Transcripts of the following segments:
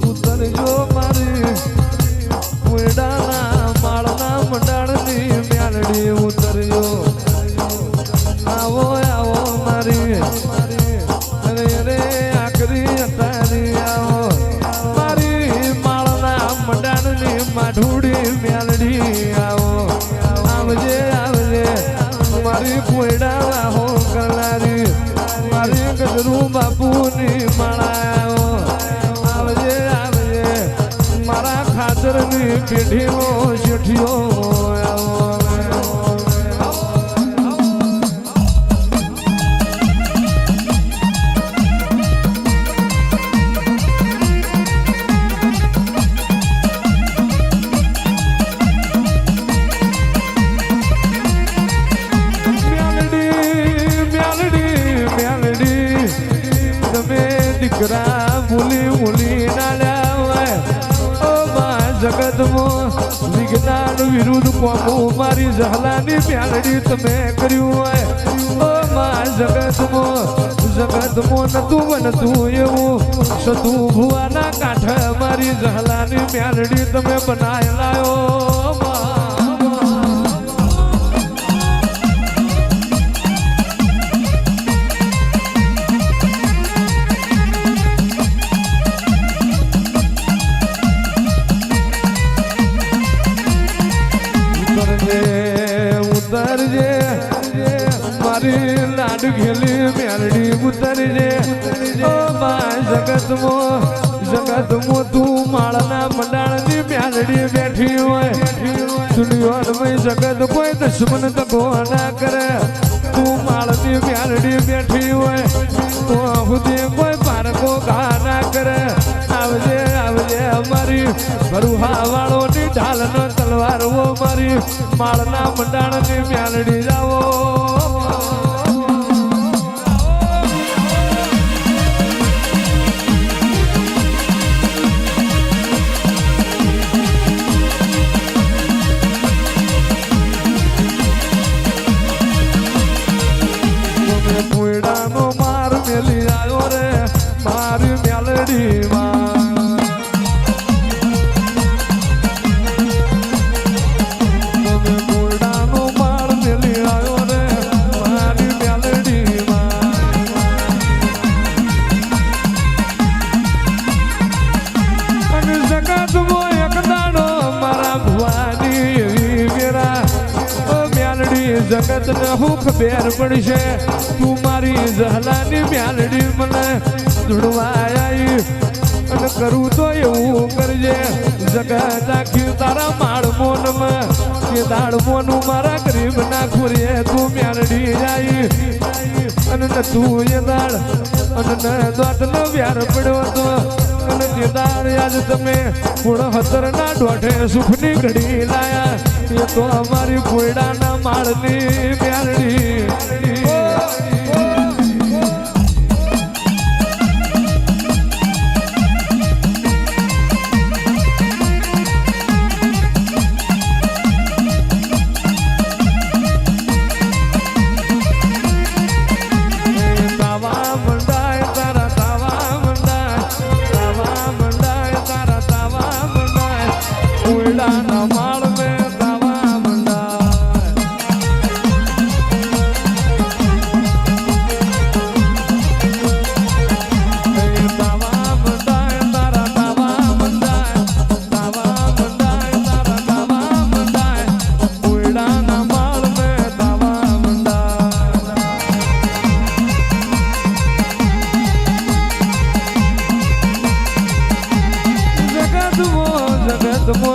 ઉતરજો મારી વેડાના માળના મંડાળની મ્યાલડી ઉતરજો આવો આવો મારી અરે અરે આકરી તારી આવો મારી માળના મંડાળની માઢુડી મ્યાલડી આવો આવજે આવજે મારી વેડા હો કરનારી મારી ગજરું બાપુની માળા આવજે આવજે મારા ખાતરની પેઢીઓ શેઠીઓ દીકરા ભૂલી ભૂલી ના જગતમાં વિજ્ઞાન વિરુદ્ધ કોમું મારી ઝહલાની મ્યાલડી તમે કર્યું હોય ઓ માં જગતમાં નતું બનતું એવું સતું ભુવાના કાંઠે મારી ઝહલાની મ્યાલડી તમે બનાયેલાયો ઉતરજે મારી લાડ ઘેલી મ્યાલડી ઉતરજે ઓ માં જગતમાં તું માળના મંડાળની મ્યાલડી બેઠી હોય દુનિયામાં જગત કોઈ દુશ્મન તકો ના કરે તું માળની મ્યાલડી બેઠી હોય તો સુધી કોઈ પારકો ઘા ના કરે આવજે આવજે અમારી ભરુહા વાળોની ઢાલનો તલવાર વો મારી માળના મંડાણની મ્યાલડી જાવો પુડાનો માર મેલી આવ્યો રે મારી મ્યાલડી જગત ને હું ખબર પડશે તું મારી ઝહલાની મ્યાલડી મને ધૂળવાઈ અને કરું તો એવું કરજે જગત આખી તારા માળ મોનમાં કે દાળ મોનું મારા ગરીબ ના ખોરીએ તું મ્યાલડી જાય અને તું એ દાળ અને દોત નો વ્યાર પડ્યો તો અને તે દાળ આજ તમે પૂર્ણ હતર ના દોઢે સુખની ઘડી લાયા એ તો અમારી કોયડાના માળની મ્યાલડી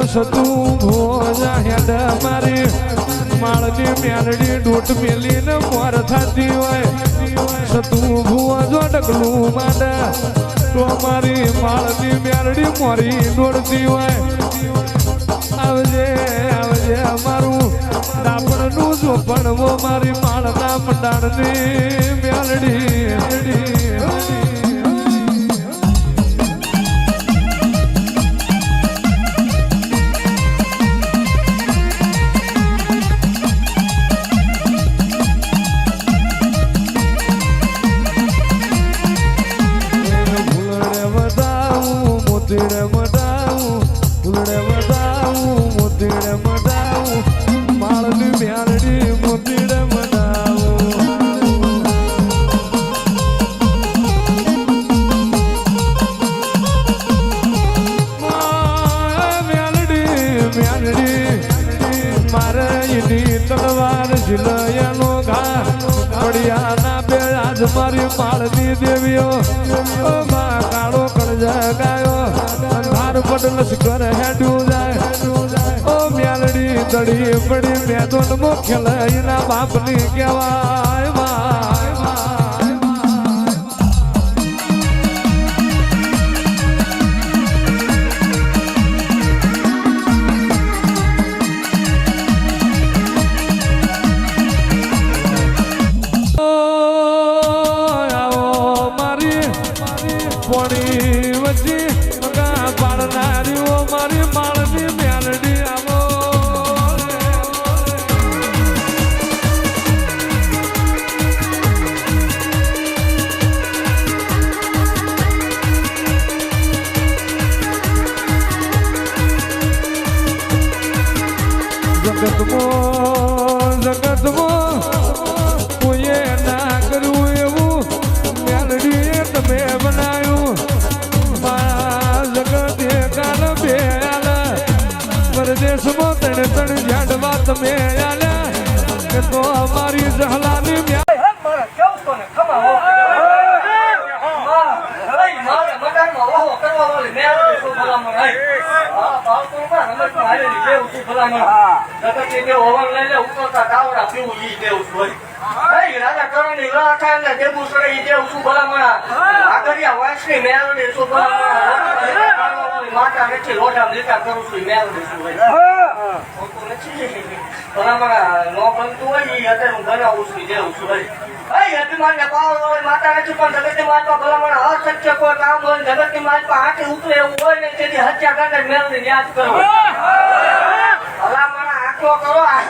સતું ભોજા હેડ મારી માળની મ્યાલડી ડોટ મેલીને મોર થતી હોય સતું ભુવા જો ડગલું માંડે તો મારી માળની મ્યાલડી મોરી દોડતી હોય આવજે આવજે અમારું ડાપણનું જો ભણવો મારી માળના મંડાણની મ્યાલડી મોતીડે મડાવું ફૂલડે મડાવું મોતીડે મડાવું માળની મ્યાલડી મોતીડે મડાવું મારે એની તલવાર ઝીલયાનો ઘા પડિયાના બે આજ મારી માળની દેવીઓ માં કાળો કળજા ગાયો અંધાર પડ લશ્કર હેડ્યું જાય ઓ મ્યાલડી દડી પડી મેદોન મુખ્ય લઈના બાપની કહેવાય જગતમાં કોઈએ ના કર્યું એવું મ્યાલડીએ તમે બનાવ્યું જગત એકાલ બે આલા પરદેશમાં ત્રણ ઝાડવા તમે આલ્યા કે તો અમારી જહલાની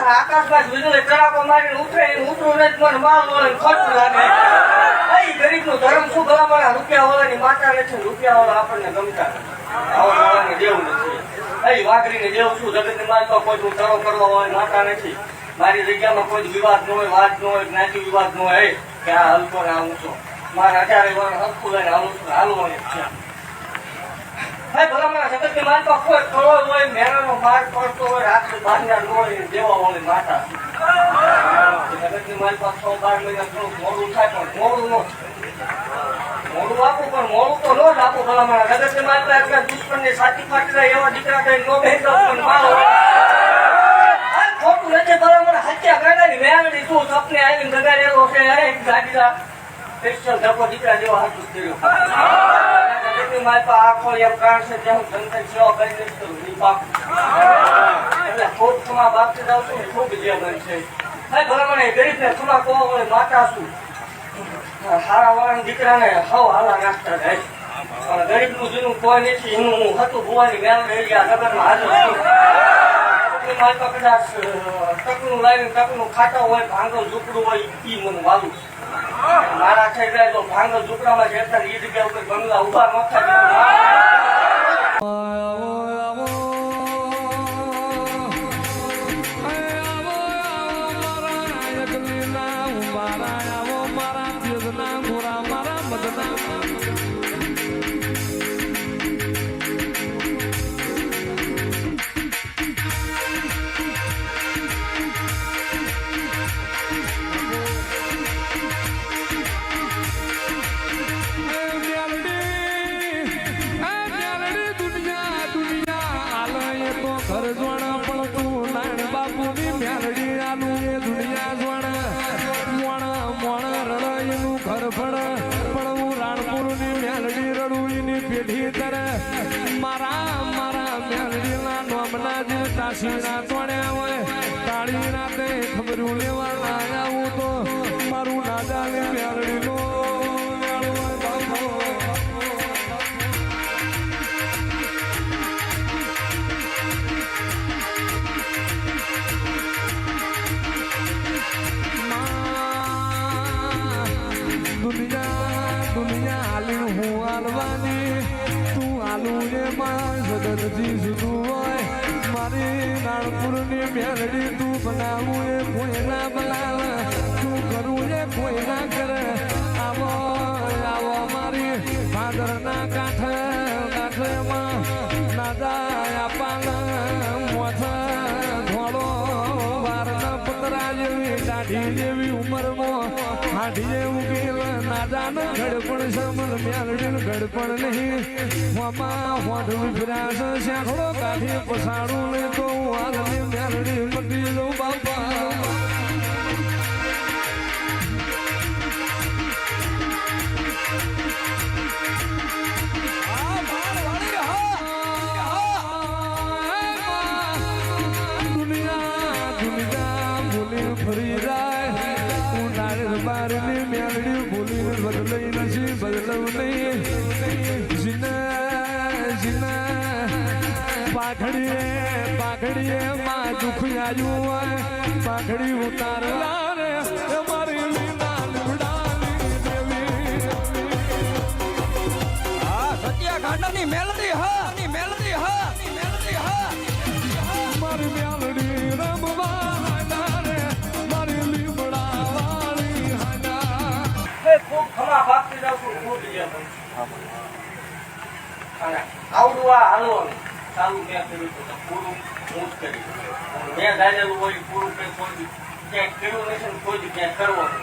આકાશમાં વીજળી કડાકો મારીને ઉતરે ઉતરું નથી મને માલ વળે ખોટું લાગે ગરીબ નું ધર્મ શું ભલા રૂપિયા વાળાની માતા નથી રૂપિયા વાળા આપણને ગમતા આવા દેવું નથી વાઘરીને દેવું શું જગત ની માલમાં કોઈ હું તરો કરવા હોય માતા નથી મારી જગ્યામાં કોઈ વિવાદ ન હોય વાત ન હોય જ્ઞાતિ વિવાદ ન હોય કે આ હલકો ને આવું છો મારા અત્યારે હલકું લઈને હાલવાનું છે જગત ની માલમાં કોઈ કરોડ હોય મેળાનો માર પડતો હોય રાત્રે બાંધ્યા ન હોય દેવા હોય માતા જગત ની માલમાં 6-12 મહિના થોડું મોડું થાય પણ મોડું મોડું આપું પણ મોડું તો ન જ આપું ભલા જગત ની માલમાં એટલા દુશ્મન ને સાથી ફાટી જાય એવા દીકરા કઈ નો ભેગો પણ મારો ખોટું નથી ભલા હત્યા ગાડાની મેળવી તું સપને આવીને ગગાડેલો છે ગાડીના સ્પેશિયલ ધક્કો દીકરા જેવા હાથ કર્યો માલપા આખો એમ કારણ છે ત્યાં હું જનતા સેવા કરી નથી કરું એટલે ખૂબ તમારા બાપથી જાઉં છું ખૂબ જે બનશે ભલા ગરીબ ને તમારા કહો માતા છું સારા વાળા દીકરાને હવ હાલા નાખતા જાય પણ ગરીબ નું જેનું કોઈ નથી એનું હું હતું ભુવાની મેળ એરિયા નગરમાં હાજર માલપા કદાચ ટકનું લાવીને ટકનું ખાતા હોય ભાંગો ઝૂકડું હોય ઈ મને વાલું મારા થઈ જાય તો ભાંગો ઝૂકડામાં જેટલા એ જગ્યા ઉપર બંગલા ઉભા ન થાય તાસીના તોડ્યા હોય તાળી રાતે ખબરું લેવા આવું તો મારું નાદાને મેળડીનો દુનિયા હાલી હું હાલવાની તું ચાલુ એમાં સદનથી સુધું હોય મારી નાણપુરની મેલડી તું બનાવું એ કોઈ ના બનાવે તું કરું એ કોઈ ના કરે આવો આવો મારી ભાદરના કાંઠેમાં નાદાયા પાન મોથ ધોળો વારના પતરા જેવી દાઢી જેવી ઉંમરમાં હાડી જેવું ગેલ નાદાન ઘડપણ સમલ મેલડીન ઘડપણ નહીં હોમાં હોઠ વિફરાશ શેખડો કાઢી પસાડું ને તો હાલની મેલડી મટી દઉં બાપા ફરી જાય ઉનાળે બારની મેલડી ભૂલી બદલાઈ નથી બદલવ નહીં જીના પાઘડીએ માં દુઃખ આવ્યું હોય પાઘડી ઉતારલા રે મારી લીલા લીવડાની દેવી સત્યા ગાંડાની મેલડી હા ની મેલડી હા ની મેલડી હા મારી મેલડી રમવા આવડું આ હાલવાનું ચાલુ મેં કર્યું તો પૂરું હું જ કરી મેં ધારેલું હોય પૂરું કંઈ કોઈ ક્યાંક કર્યું નથી ને કોઈ ક્યાંક કરવાનું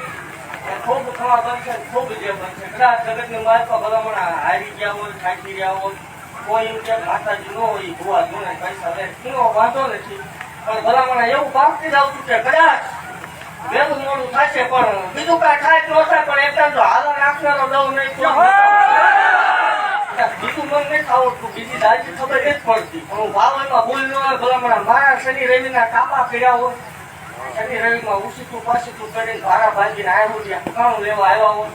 ખૂબ થવા બનશે ખૂબ જે બનશે કદાચ જગતની માલપા ભલામણ હારી ગયા હોય થાકી ગયા હોય કોઈ એમ ક્યાંક માતાજી ન હોય ભૂવા જોને પૈસા લે એનો વાંધો નથી પણ ભલામણ એવું પામતી જ આવતું કે કદાચ વહેલું મોડું થશે પણ બીજું કાંઈ થાય ન થાય પણ એકદમ જો હાલવા નાખનારો દઉં નહીં બીજું મન નહીં આવડતું બીજી દાજી ખબર નથી પડતી પણ હું ભાવનમાં ભૂલ ન હોય ભલામણ મારા શનિ રવિના કાપા કર્યા હોય શનિ રવિમાં ઉસીતું પાસીતું કરીને ભારા ભાંગીને આવ્યા હોય કાણું લેવા આવ્યા હોય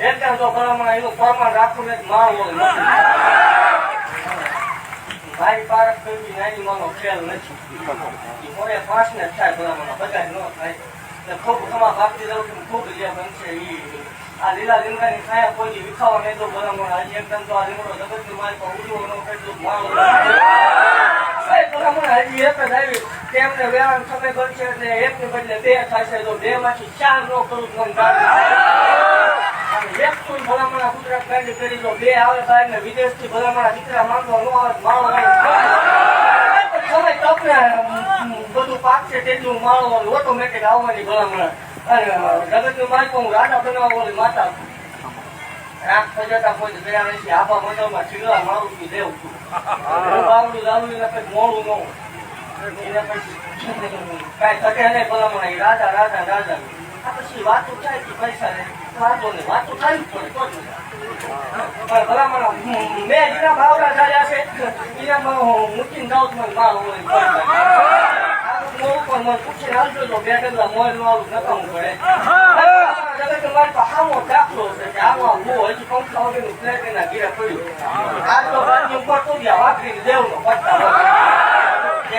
એકદમ તો ભલામણ એનું પ્રમાણ રાખવું ને માળ હોય મારી પારક કરવી નાની માનો ખેલ નથી મોડે 5 ને થાય ભલામણ બધા ન થાય ખૂબ ખમા ભાગતી રહું છું ખૂબ જે બનશે એ આ લીલા લીમડાની છાયા કોઈ વિખાવા નહીં તો ભલામણ આજે એકદમ તો આ લીમડો જગતની મારી પર ઉજવો ન કેટલું માળ ભલામણ હજી એક જ આવી તેમને વેળાનો સમય બનશે એટલે એકને બદલે 2 થશે તો 2 માંથી 4 ન કરું મન એક તું ભલામણા ગુજરાત ગાંડી કરી દો 2 આવે બહાર ને વિદેશથી ભલામણા દીકરા માંગવા ન આવે માળો સમય તપને બધું પાકશે તેટલું માળો ઓટોમેટિક આવવાની ભલામણા અને જગતનું માલિક હું રાડા બનાવવા ઓલી માતા રાખ સજાતા કોઈ ગયા નથી આભા મંડળમાં છીગડા મારું છું દેવું છું બાવડું લાવડું ને કઈ મોડું ન એને પછી કાંઈ ઘટે નહીં ભલામણા રાજા રાજા રાજા આ પછી વાતો થાય કે પૈસા ને વાતો ને વાતો થાય જ પડે તો જ પણ ભલામણા મેં જેના ભાવડા ચાલ્યા છે એનામાં મૂકીને જાઉં મને માલ હોય પણ મને પૂછીને આવજો તો 2 ડગલા મોલ નું આવું નકામું પડે જગત મારી પાસે આવો દાખલો છે કે આમાં હું હજી પંખા વગરનું ફ્લેટ એના ઘીરે પડ્યું આજ તો બાજુ ઉપર તો ગયા વાપરીને દેવનો પત્તા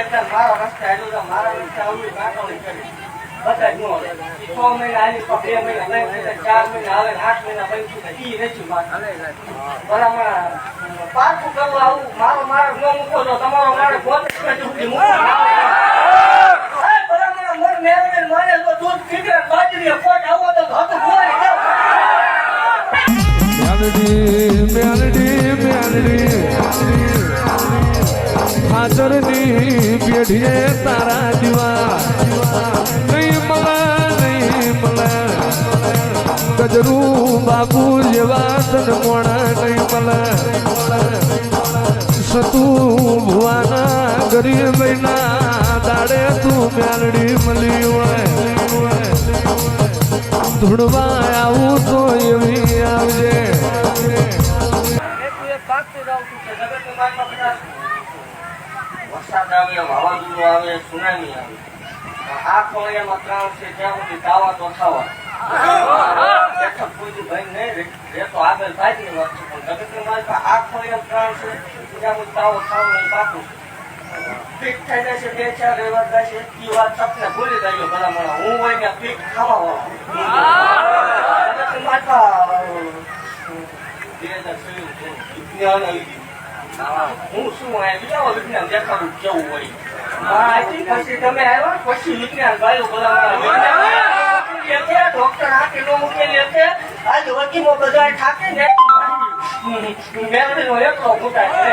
એકદમ મારા રસ્તે આવ્યો મારા રસ્તે આવ્યું નાખવણી કરી બધા જ ન આવે 6 મહિના આવી 2 મહિના લઈ 4 મહિના આવે 8 મહિના બનશું ને ઈ નથી બરાબર પાછું કરવું આવું મારો માર્ગ ન મૂકો તો તમારો મારે પોતે સુધી મૂકો ખાચરની પેઢીએ તારા દીવા નહીં મળે ગજરું બાપુ જેવા તન મોણા નહીં મળે સતું ભુવાના ગરીબ મહિના દાડે તું મેલડી મળી હોય ધૂળવા આવું તો એવી આવજે વરસાદ આવે વાવાઝોડું આવે સુનામી આવે આ ખોળિયામાં 3 છે ત્યાં સુધી દાવા તો થવા બેઠક કોઈ ભાઈ નહીં રેતો આગળ થાય ની વાત છે પણ જગતની માલ આ ખોળિયામાં 3 છે ત્યાં સુધી દાવો થવાનું બાકી પીક થઈ જશે 2-4 રેવા જશે એ વાત સપને ભૂલી ગયો ભલામણા હું હોય ને પીક ખાવા વાળો જગતની માલ વિજ્ઞાન આવી ગયું. હું શું આ બીજા વિજ્ઞાન દેખાડું કેવું હોય. હા, પછી તમે આવ્યા પછી વિજ્ઞાન ગાયું બોલાવવા ડોક્ટર હાથે નો મૂકેલી હશે. આજ વકીમો બધા ઠાકે ને મેળવીનો એટલો ફૂટાય છે.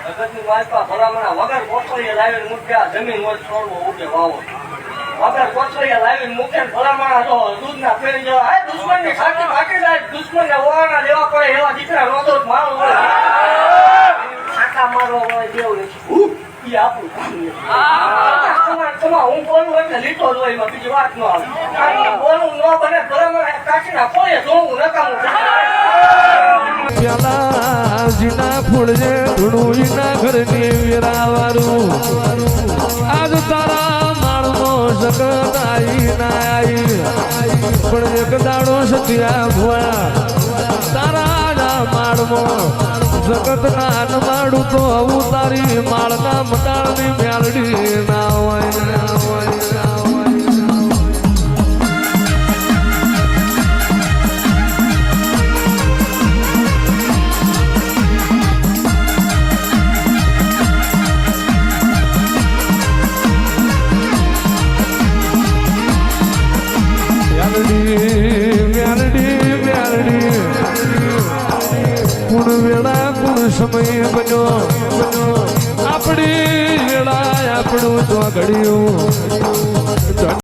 જગતની વાજપા ભલામણા વગર કોથળીએ લાવીને મૂક્યા જમીન હોય છોડવો ઉગે વાવો. વગર કોથળીએ લાવીને મૂકે ભલામણા જો દૂધના ફેરી જવા આ દુશ્મનની ખાતી કાઢી જાય. દુશ્મનને ઓવાના લેવા પડે એવા દીકરા નોંધો મારો હોય ખાટા મારવા હોય જેવું નથી. આપું હું બોલું એટલે લીધો જ હોય એમાં બીજી વાત ન આવે. બોલું ન બને ભલામણા કાઢીના કોઈ જોવું નકામું પેલા જીના ફૂડજે ધૂણું ઈના ઘરની વેરાવારું આજ તારા માળનો સગત આઈ ના આઈ પણ એક દાડો સત્યા ભુવા તારા ના માળમાં જગત ના માડું તો આવું તારી માળના મટાળની મેલડી ના હોય.